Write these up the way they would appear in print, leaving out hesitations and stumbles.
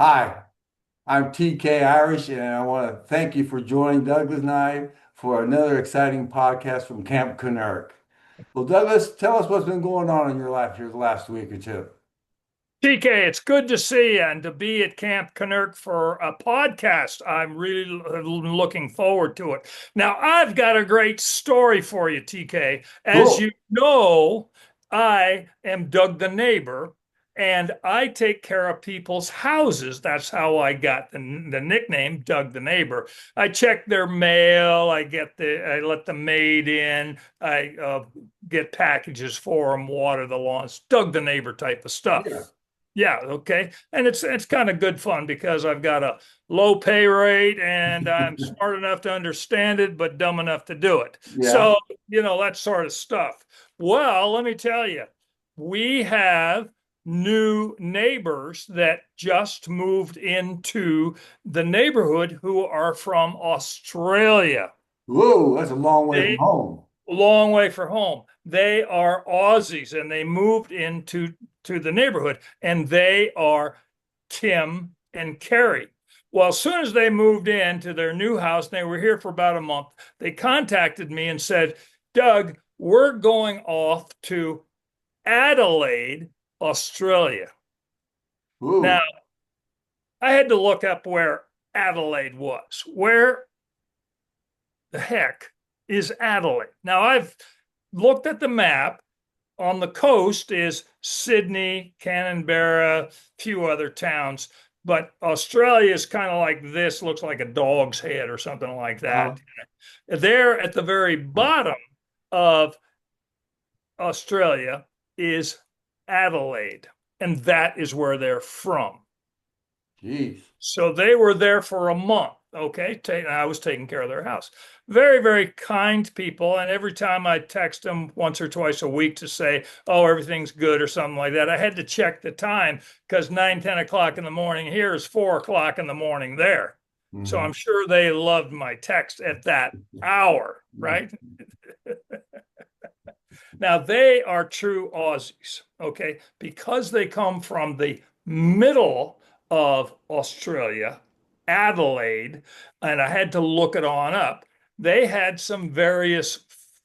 Hi, I'm TK Irish, and I want to thank you for joining Douglas and I for another exciting podcast from Camp Kennerk. Well, Douglas, tell us what's been going on in your life here the last week or two. TK, it's good to see you and to be at Camp Kennerk for a podcast. I'm really looking forward to it. Now, I've got a great story for you, TK. As you Cool. know, I am Doug the neighbor, and I take care of people's houses. That's how I got the nickname Doug the neighbor. I check their mail. I let the maid in. I get packages for them, water the lawns, Doug the neighbor type of Yeah. stuff. Yeah, okay. And it's kind of good fun because I've got a low pay rate and I'm smart enough to understand it, but dumb enough to do it. Yeah. So, that sort of stuff. Well, let me tell you, we have new neighbors that just moved into the neighborhood who are from Australia. Whoa, that's a long way from They home. long way for home. They are Aussies and they moved into the neighborhood and they are Tim and Carrie. Well, as soon as they moved into their new house, and they were here for about a month, they contacted me and said, Doug, we're going off to Adelaide, Australia. Now, Ooh. I had to look up where Adelaide was. Where the heck is Adelaide? Now, I've looked at the map. On the coast is Sydney, Canberra, a few other towns, but Australia is kind of like this, looks like a dog's head or something like Uh, that. There at the very bottom of Australia is Adelaide, and that is where they're from. Jeez. So they were there for a month. Okay. I was taking care of their house. Very, very kind people. And every time I text them once or twice a week to say, oh, everything's good or something like that, I had to check the time because 9, 10 o'clock in the morning here is 4 o'clock in the morning there. So Hmm. I'm sure they loved my text at that hour, right? Now they are true Aussies, okay, because they come from the middle of Australia, Adelaide, and I had to look it on up. They had some various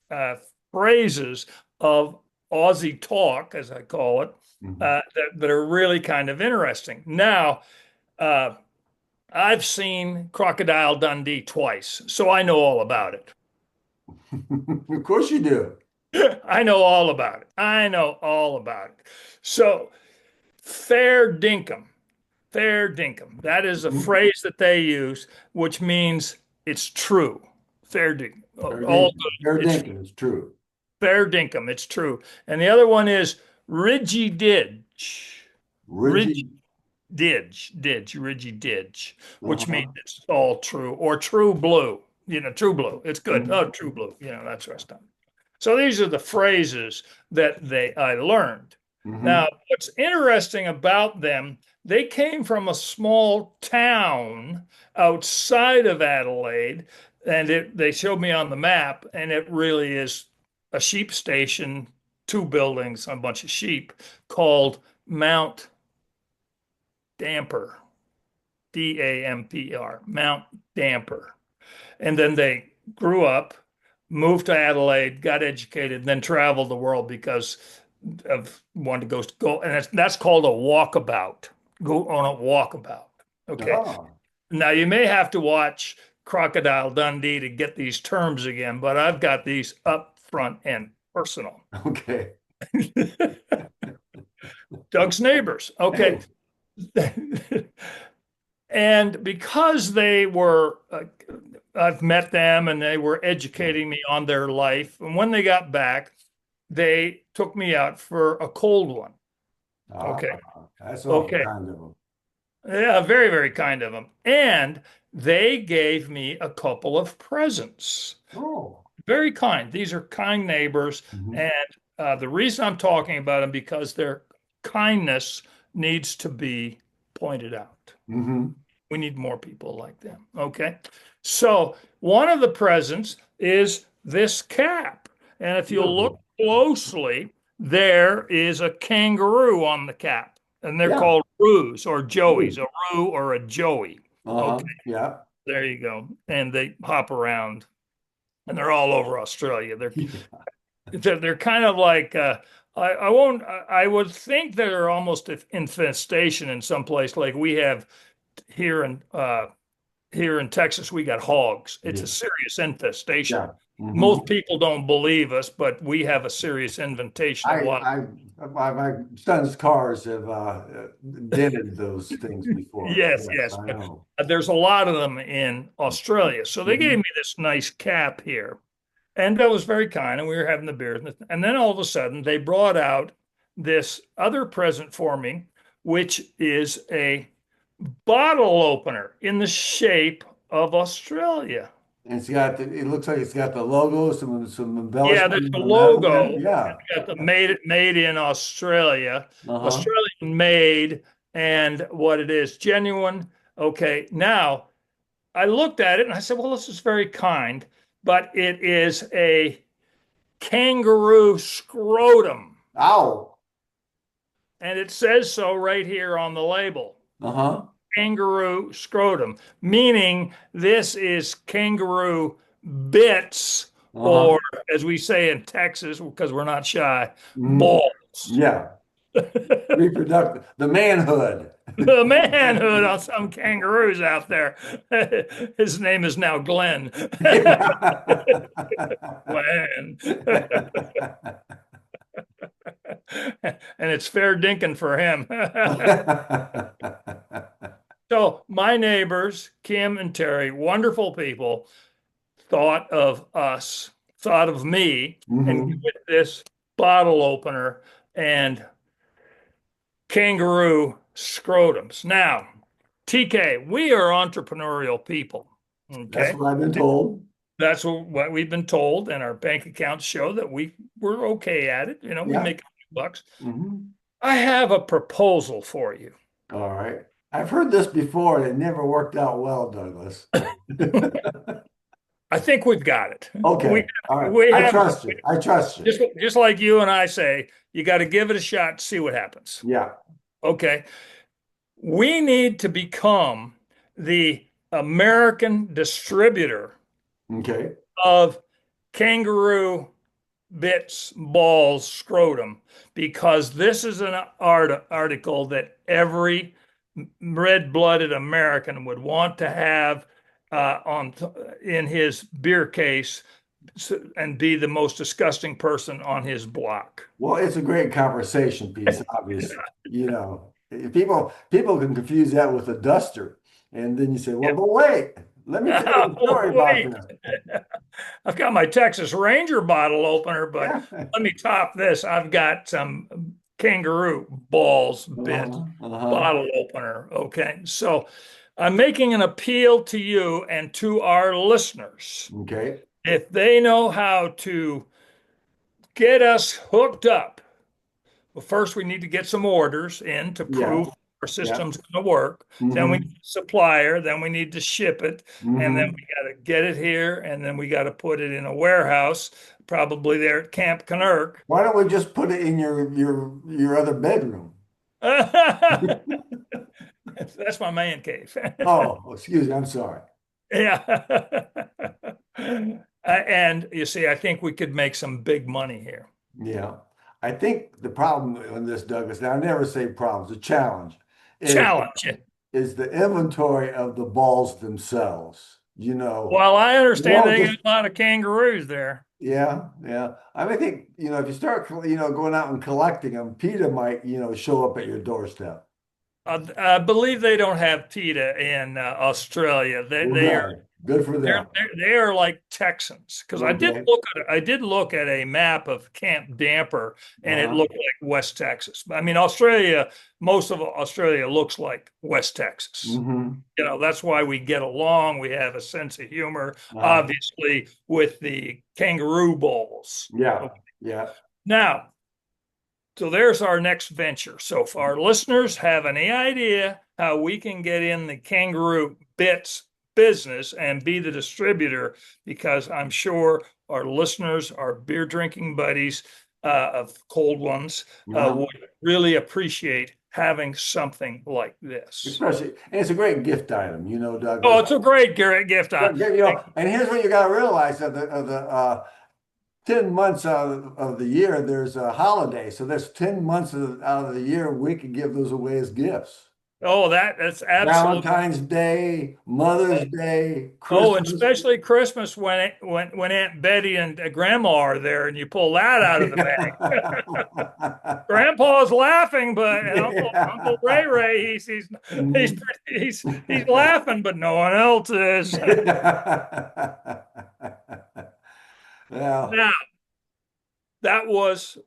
uh, phrases of Aussie talk, as I call it, Hmm. that are really kind of interesting. Now, uh, I've seen Crocodile Dundee twice, so I know all about it. Of course you do. I know all about it. I know all about it. So, fair dinkum, fair dinkum. That is a Mhm. phrase that they use, which means it's true. Fair dinkum. Fair All dinkum. good. Fair It's dinkum. It's true. fair dinkum. It's true. And the other one is rigididge. Rigid. Rigididge, which means Uh-huh. it's all true or true blue. True blue. It's good. Mhm. Oh, true blue. That sort of stuff. So these are the phrases that I learned. Hmm. Now, what's interesting about them, they came from a small town outside of Adelaide, and they showed me on the map, and it really is a sheep station, two buildings, a bunch of sheep, called Mount Damper, Damper, Mount Damper. And then they grew up, moved to Adelaide, got educated, and then traveled the world because of wanting to go, and that's called a walkabout. Go on a walkabout. Okay. Ah, Now you may have to watch Crocodile Dundee to get these terms again, but I've got these up front and personal. okay. Doug's neighbors. Okay. Hey. And because I've met them and they were educating me on their life. And when they got back, they took me out for a cold one. Ah, Okay. that's awful Okay. kind of them. Yeah, very, very kind of them. And they gave me a couple of presents. Oh. Very kind. These are kind neighbors. Hmm. And the reason I'm talking about them because their kindness needs to be pointed out. Hmm. We need more people like them. Okay. So one of the presents is this cap. And if you look Beautiful. closely, there is a kangaroo on the cap. and they're Yeah. called roos or joeys, Ooh. a roo or a joey. Okay, Uh-huh. Yeah. there you go. And they hop around, and they're all over Australia. They're kind of like I won't. I would think they're almost an infestation in some place like we have here in here in Texas. We got hogs. It's Yeah. a serious infestation. Yeah. Hmm. Most people don't believe us, but we have a serious invitation of I, what. I, my son's cars have dented those things before. Yes, Yes, yes. I know. There's a lot of them in Australia. So they gave Hmm. me this nice cap here. And that was very kind. And we were having the beer. And then all of a sudden, they brought out this other present for me, which is a bottle opener in the shape of Australia. And it looks like it's got the logo, some Yeah, there's embellishment the on the metal logo. there. Yeah. It's got the made in Australia, Uh-huh. Australian made, and what it is, genuine. Okay, now I looked at it and I said, well, this is very kind, but it is a kangaroo scrotum. Ow. And it says so right here on the label. Uh-huh. Kangaroo scrotum, meaning this is kangaroo bits, Uh-huh. or as we say in Texas, because we're not shy, Hmm. balls. Yeah. Reproductive, the manhood. The manhood on some kangaroos out there. His name is now Glenn. Glenn. And it's fair dinkum for him. So my neighbors, Kim and Terry, wonderful people, thought of us, thought of me, and Hmm. give it this bottle opener and kangaroo scrotums. Now, TK, we are entrepreneurial people. That's Okay. what I've been told. That's what we've been told, and our bank accounts show that we're okay at it. We Yeah. make a few bucks. Hmm. I have a proposal for you. All right. I've heard this before, and it never worked out well, Douglas. I think we've got it. Okay. All right. We I have trust you. I trust you. just like you and I say, you got to give it a shot, see what happens. Yeah. Okay. We need to become the American distributor Okay. of kangaroo bits, balls, scrotum, because this is an article that every red-blooded American would want to have on in his beer case and be the most disgusting person on his block. Well, it's a great conversation piece, obviously. People can confuse that with a duster. And then you say, well, but wait, let me tell you a story about Wait, this. I've got my Texas Ranger bottle opener, but Yeah. let me top this. I've got some kangaroo balls bit Uh-huh. Uh-huh. bottle opener. Okay. So I'm making an appeal to you and to our listeners. Okay. If they know how to get us hooked up, well, first we need to get some orders in to Yeah. prove our Yeah. system's going to work. Then we Mm-hmm. need a supplier. Then we need to ship it. And then Mm-hmm. we got to get it here. And then we got to put it in a warehouse, probably there at Camp Kennerk. Why don't we just put it in your other bedroom? That's my man cave. Oh, excuse me. I'm sorry. Yeah. And you see, I think we could make some big money here. Yeah. I think the problem in this, Douglas, now I never say problems, the challenge is Challenge. is the inventory of the balls themselves. Well, I You understand won't they got just a lot of kangaroos there. yeah, yeah. I think, if you start, going out and collecting them, PETA might, show up at your doorstep. I believe they don't have PETA in Australia. Well, good. Good for them. They are like Texans because Okay. I did look at a map of Camp Damper and it Uh-huh. looked like West Texas. I mean, most of Australia looks like West Texas. Hmm. That's why we get along. We have a sense of humor, Uh-huh. obviously, with the kangaroo balls. Yeah. Okay. Yeah. Now, so there's our next venture. So if our listeners have any idea how we can get in the kangaroo bits business and be the distributor, because I'm sure our listeners, our beer drinking buddies of cold ones, Uh-huh. would really appreciate having something like this. Especially, and it's a great gift item, Oh, Douglas. it's a great gift. And here's what you got to realize of the 10 months of the year, there's a holiday. So there's 10 months out of the year we could give those away as gifts. Oh, that's absolutely. Valentine's Day, Mother's Day, Oh, and Christmas. especially Christmas when Aunt Betty and Grandma are there, and you pull that out of the bag. Grandpa's laughing, but and Uncle Ray Yeah. Ray, he's laughing, but no one else is. Yeah. Now that was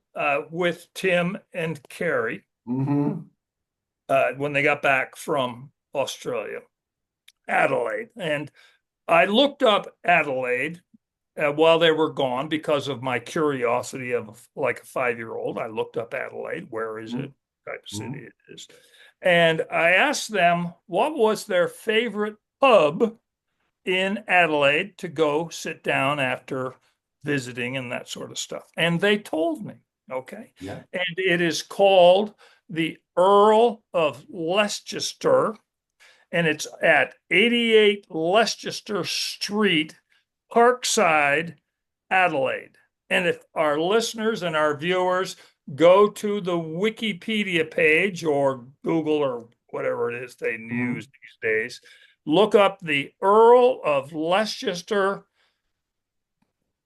with Tim and Carrie Hmm. when they got back from Australia, Adelaide, and I looked up Adelaide while they were gone because of my curiosity of like a 5-year-old. I looked up Adelaide. Where is it? What type of city Hmm. it is. And I asked them what was their favorite pub in Adelaide to go sit down after visiting and that sort of stuff. And they told me, okay. Yeah. And it is called the Earl of Leicester, and it's at 88 Leicester Street, Parkside, Adelaide. And if our listeners and our viewers go to the Wikipedia page or Google or whatever it is they Mhm. use these days, look up the Earl of Leicester.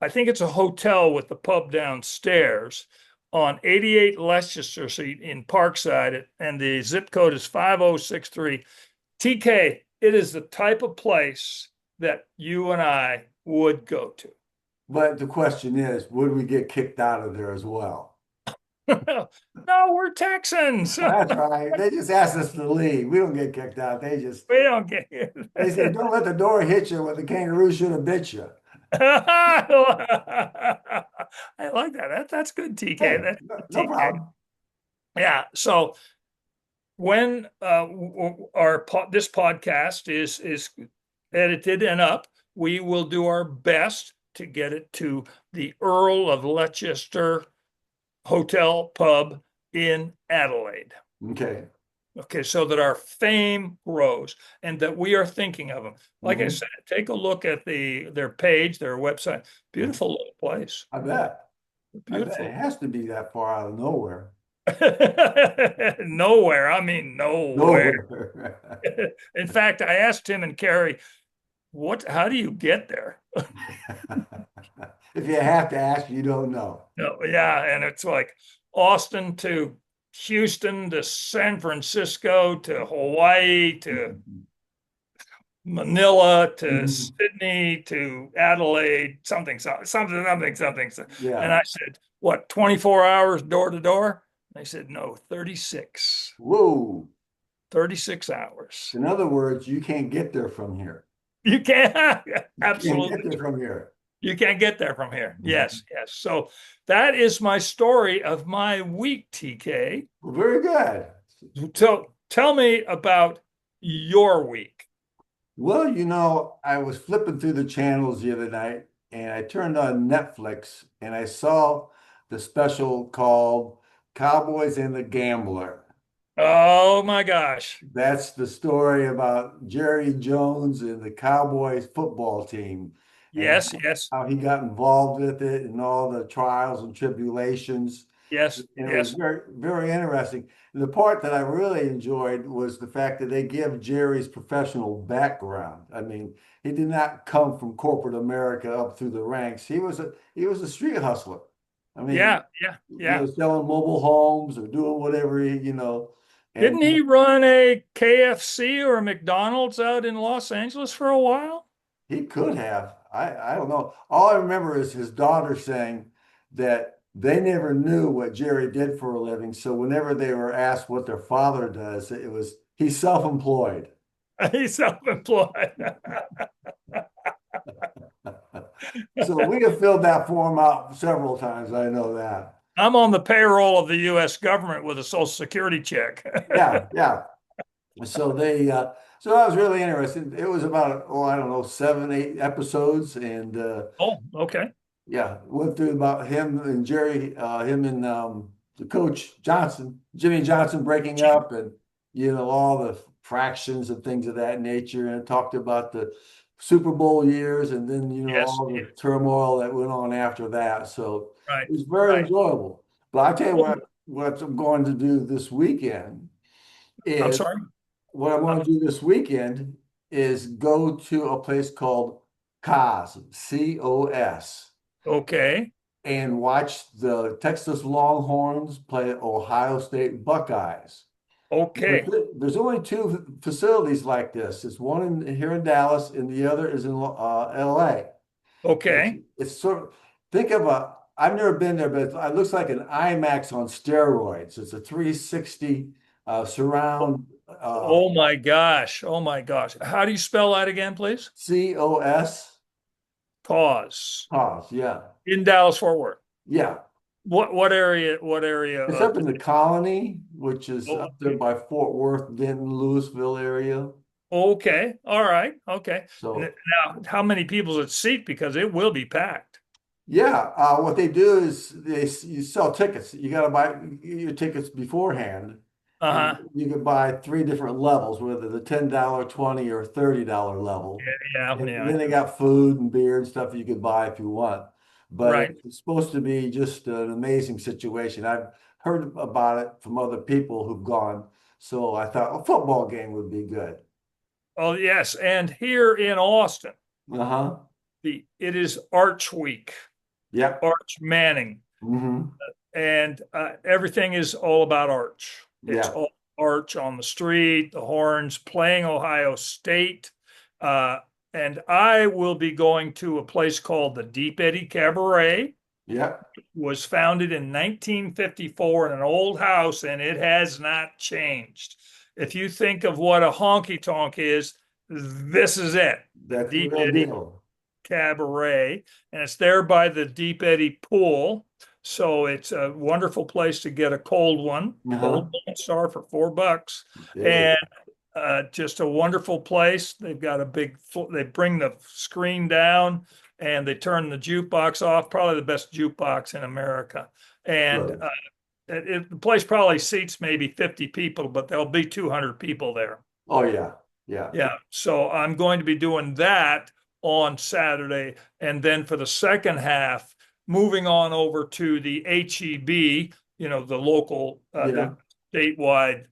I think it's a hotel with the pub downstairs on 88 Leicester Street in Parkside, and the zip code is 5063. TK, it is the type of place that you and I would go to. But the question is, would we get kicked out of there as well? No, we're Texans. That's right. They just asked us to leave. We don't get kicked out. We don't get They say, it. don't let the door hit you when the kangaroo should have bit you. I like that. That's good, TK. Hey, That's no, good, no TK. problem. Yeah. So when this podcast is edited and up, we will do our best to get it to the Earl of Leicester Hotel Pub in Adelaide. Okay. Okay, so that our fame grows and that we are thinking of them. Like I Hmm. said, take a look at their page, their website. Beautiful little place. I bet. I bet it Beautiful. has to be that far out of nowhere. Nowhere. I mean, nowhere. Nowhere. In fact, I asked Tim and Carrie, how do you get there? If you have to ask, you don't know. No, yeah, and it's like Austin to Houston to San Francisco to Hawaii to Manila to Mhm. Sydney to Adelaide, something. And Yeah. I said, what, 24 hours door to door? They said, no, 36, Whoa. 36 hours. In other words, you can't get there from here. You can't, You can't get absolutely. there from here. You can't get there from here. Mhm. Yes, yes. So that is my story of my week, TK. Well, very good. So tell me about your week. Well, I was flipping through the channels the other night and I turned on Netflix and I saw the special called Cowboys and the Gambler. Oh my gosh. That's the story about Jerry Jones and the Cowboys football team and Yes, yes, how he got involved with it and all the trials and tribulations. yes, And it was yes. very, very interesting. And the part that I really enjoyed was the fact that they give Jerry's professional background. I mean, he did not come from corporate America up through the ranks. He was a street hustler. I mean, Yeah, yeah, yeah. selling mobile homes or doing whatever and Didn't he run a KFC or a McDonald's out in Los Angeles for a while? he could have. I don't know. All I remember is his daughter saying that they never knew what Jerry did for a living. So whenever they were asked what their father does, it was he's self-employed. He's self-employed. So we have filled that form out several times. I know that. I'm on the payroll of the US government with a Social Security check. Yeah, yeah. So that was really interesting. It was about, oh, I don't know, 7, 8 episodes, and Oh, okay. yeah, went through about him and Jerry, him and the coach Johnson, Jimmy Johnson breaking up and, all the fractions and things of that nature. And it talked about the Super Bowl years and then, Yes. all the turmoil that went on after that. So Right. it was very Right. enjoyable. But I tell you Oh, what I'm going to do this weekend I'm is sorry. what I'm Uh, going to do this weekend is go to a place called COS, COS, okay. and watch the Texas Longhorns play Ohio State Buckeyes. Okay. There's only two facilities like this. It's one here in Dallas, and the other is in LA. It's, Okay. it's sort of think of I've never been there, but it looks like an IMAX on steroids. It's a 360 surround Oh my gosh. Oh my gosh. How do you spell that again, please? COS. Cause COS, yeah. in Dallas Fort Worth. Yeah. What area? What area It's of up the? in the Colony, which is Oh, up there by Fort Worth, Denton, Louisville area. okay. All right. Okay. So Now, how many people does it seat? Because it will be packed. yeah, what they do is you sell tickets. You got to buy your tickets beforehand, and Uh-huh. you can buy three different levels, whether the $10, 20, or $30 level. Yeah. And Yeah. then they got food and beer and stuff you could buy if you want. But Right. it's supposed to be just an amazing situation. I've heard about it from other people who've gone, so I thought a football game would be good. Oh, yes. And here in Austin, Uh-huh. it is Arch Week, Yep. Arch Manning, Mm-hmm. and everything is all about Arch. It's Yeah. all Arch on the street, the horns playing Ohio State. Uh, and I will be going to a place called the Deep Eddy Cabaret. Yep. Was founded in 1954 in an old house, and it has not changed. If you think of what a honky tonk is, this is it. The That's the Deep real Eddy deal. Cabaret, and it's there by the Deep Eddy pool. So it's a wonderful place to get a Uh-huh. cold Lone Star for $4, Hey. and just a wonderful place. They've got a they bring the screen down and they turn the jukebox off, probably the best jukebox in America. And Good. the place probably seats maybe 50 people, but there'll be 200 people there. Oh yeah. Yeah. Yeah. So I'm going to be doing that on Saturday. And then for the second half, moving on over to the HEB, the local, Yeah. the statewide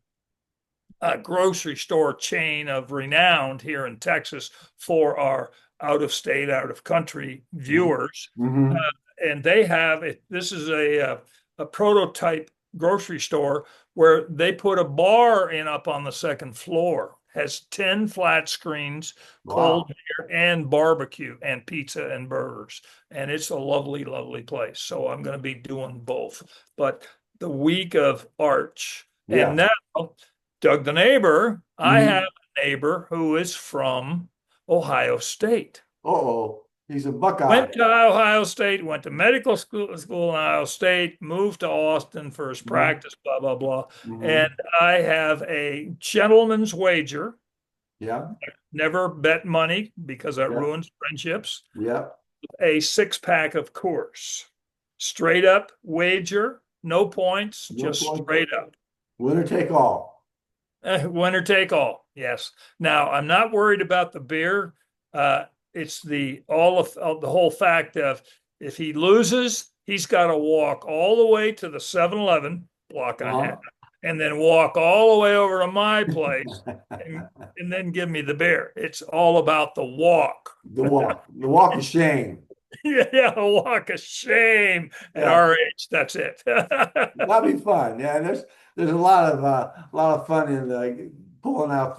grocery store chain of renown here in Texas for our out of state, out of country viewers. Uh, Mm-hmm. and they have it. This is a prototype grocery store where they put a bar in up on the second floor. Has 10 flat screens, cold Wow. beer, and barbecue, and pizza and burgers. And it's a lovely, lovely place. So I'm going to be doing both. But the week of Arch, and Yeah. now Doug the neighbor, I have Mm-hmm. a neighbor who is from Ohio State. Uh-oh. He's a Buckeye. Went to Ohio State, went to medical school in Ohio State, moved to Austin for his Mm-hmm. practice, blah, blah, blah. And Mm-hmm. I have a gentleman's wager, Yeah. never bet money because that Yeah. ruins friendships, Yeah. a six-pack of Coors. Straight up wager, no points, No just point. straight up. Winner take all. Winner take all. Yes. Now I'm not worried about the beer. Uh, it's the whole fact of if he loses, he's got to walk all the way to the 7-Eleven block and a half, Uh-huh. and then walk all the way over to my place, and, and then give me the beer. It's all about the walk. The walk. The walk of shame. Yeah, a walk of shame at Yeah. our age. That's it. That'd be fun. Yeah, there's a lot of fun in pulling out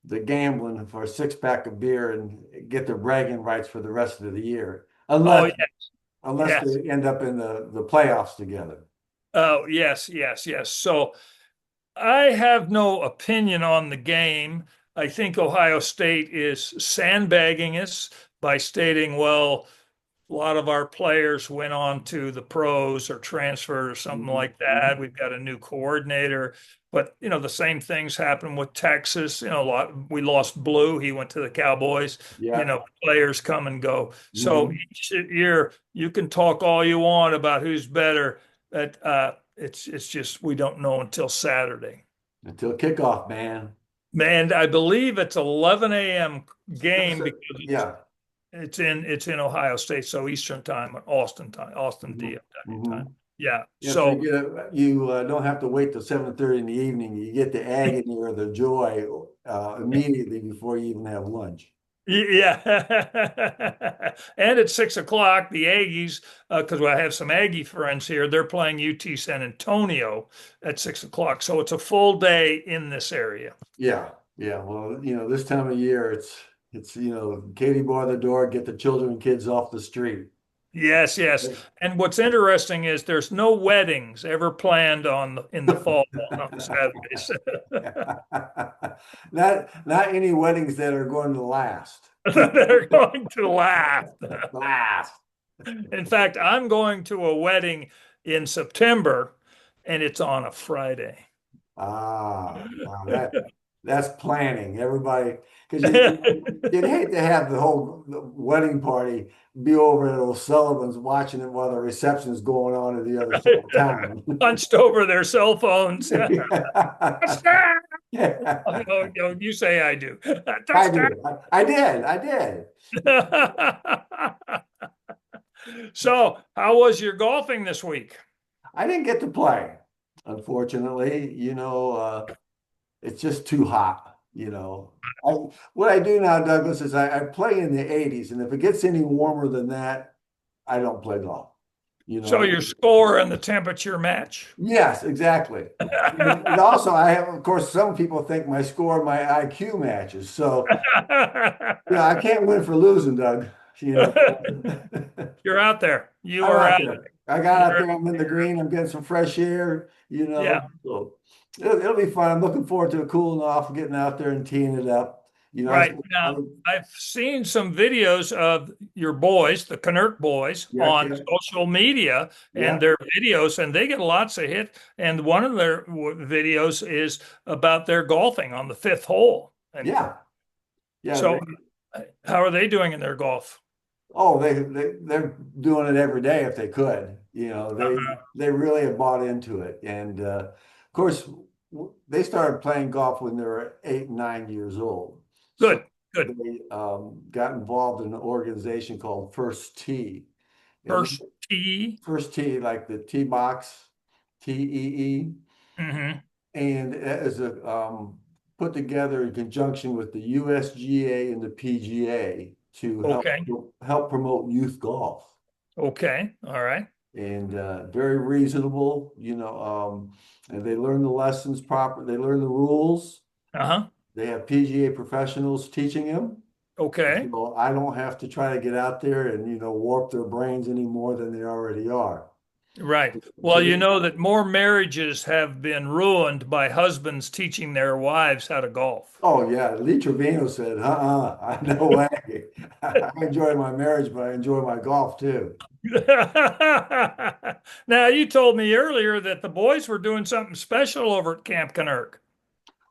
the gambling for a six pack of beer and get the bragging rights for the rest of the year, Oh, unless yes. they end up in the playoffs together. Oh, yes, yes, yes. So I have no opinion on the game. I think Ohio State is sandbagging us by stating, well, a lot of our players went on to the pros or transferred or something Mhm, like that. mhm. We've got a new coordinator, but the same things happened with Texas. We lost Blue. He went to the Cowboys. Yeah. Players come and go. So Mhm. each year you can talk all you want about who's better. But it's just we don't know until Saturday. Until kickoff, man. And I believe it's 11 a.m. game because Yeah. it's in Ohio State, so Eastern time, Austin DFW time. Mm-hmm. Yeah. Yeah, so So you don't have to wait till 7:30 in the evening. You get the agony or the joy immediately before you even have lunch. yeah. And at 6 o'clock, the Aggies, because I have some Aggie friends here, they're playing UT San Antonio at 6 o'clock. So it's a full day in this area. Yeah, yeah. Well, this time of year, it's Katie bar the door, get the children and kids off the street. Yes, yes. And what's interesting is there's no weddings ever planned in the fall on Saturdays. Not any weddings that are going to last. They're going to laugh. Last. In fact, I'm going to a wedding in September, and it's on a Friday. That's planning. Everybody, because you'd hate to have the whole wedding party be over at O'Sullivan's watching it while the reception is going on at the other side of town. Hunched over their cell phones. Touchdown! Yeah. Oh, you say I do. I Touchdown! do. I did. I did. So, how was your golfing this week? I didn't get to play, unfortunately. It's just too hot. I, what I do now, Douglas, is I play in the 80s, and if it gets any warmer than that, I don't play golf. So your score and the temperature match. Yes, exactly. And also, I have, of course, some people think my score and my IQ matches. So, I can't win for losing, Doug. You're out there. You I'm are out out there. there. I got out there. I'm in the green. I'm getting some fresh air. Yeah. So it'll be fun. I'm looking forward to cooling off, getting out there and teeing it up. Right. Now, I've seen some videos of your boys, the Kennerk boys, Yeah, on social media and yeah, their videos, and they get lots of hit. And one of their videos is about their golfing on the fifth hole. And yeah, yeah. so, how are they doing in their golf? Oh, they're doing it every day if they could. They really have bought into it, and of course they started playing golf when they were 8 and 9 years old. So Good, good. they got involved in an organization called First Tee. And First tee. First Tee, like the tee box, TEE, Mm-hmm. and as a put together in conjunction with the USGA and the PGA to Okay. help promote youth golf. Okay. All right. And very reasonable, and they learn the lessons proper. They learn the rules. Uh-huh. They have PGA professionals teaching them. Okay. So I don't have to try to get out there and, warp their brains any more than they already are. Right. So Well, you know that more marriages have been ruined by husbands teaching their wives how to golf. oh yeah, Lee Trevino said, no way. I enjoy my marriage, but I enjoy my golf too. Now, you told me earlier that the boys were doing something special over at Camp Kennerk.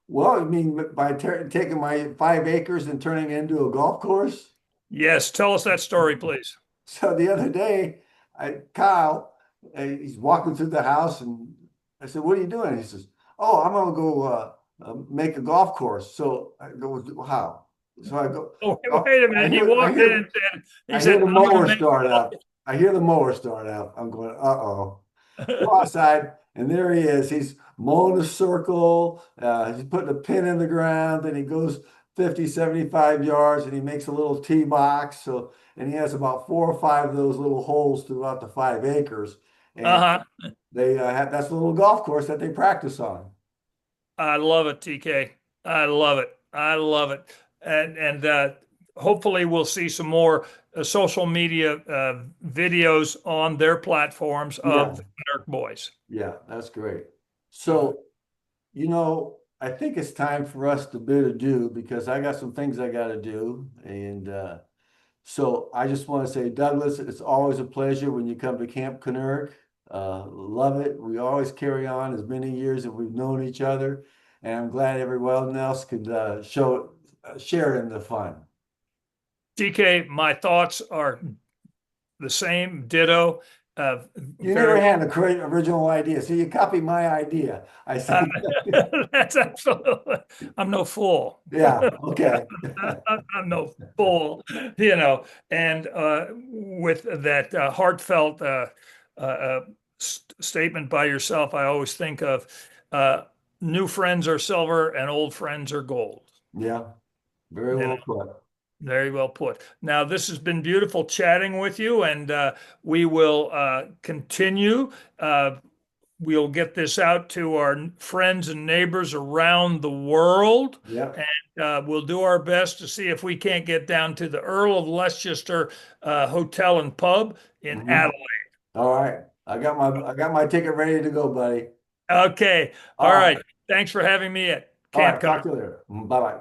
Well, I mean, by taking my 5 acres and turning it into a golf course. Yes, tell us that story, please. So the other day, Kyle, he's walking through the house, and I said, "What are you doing?" He says, "Oh, I'm gonna go make a golf course." So I go, "How?" So I go, Oh, oh, wait a minute. He walked in and said, I he hear said, the I'm gonna mower make start up. I hear the mower start up. I'm going, uh-oh. Go outside, and there he is. He's mowing a circle. He's putting a pin in the ground, and he goes 50, 75 yards, and he makes a little tee box. And he has about 4 or 5 of those little holes throughout the 5 acres. And Uh-huh. they have that's a little golf course that they practice on. I love it, TK. I love it. I love it. And hopefully we'll see some more social media videos on their platforms of Yeah, the Kennerk boys. yeah, that's great. Uh, So, I think it's time for us to bid adieu because I got some things I got to do. And so I just want to say, Douglas, it's always a pleasure when you come to Camp Kennerk. Love it. We always carry on as many years as we've known each other. And I'm glad everyone else could share in the fun. TK, my thoughts are the same, ditto. You never very had a great original idea, so you copied my idea. I uh, see. that's absolutely. I'm no fool. Yeah, okay. I'm no fool, and with that heartfelt statement by yourself, I always think of uh, new friends are silver and old friends are gold. Yeah, very You know, well put. very well put. Now, this has been beautiful chatting with you, and we will continue. Uh, we'll get this out to our friends and neighbors around the world, Yep. and we'll do our best to see if we can't get down to the Earl of Leicester Hotel and Pub in Hmm. Adelaide. All right. I got my ticket ready to go, buddy. Okay. All All right. right. Thanks for having me at All Camp right. Con. Talk to you later. Bye bye.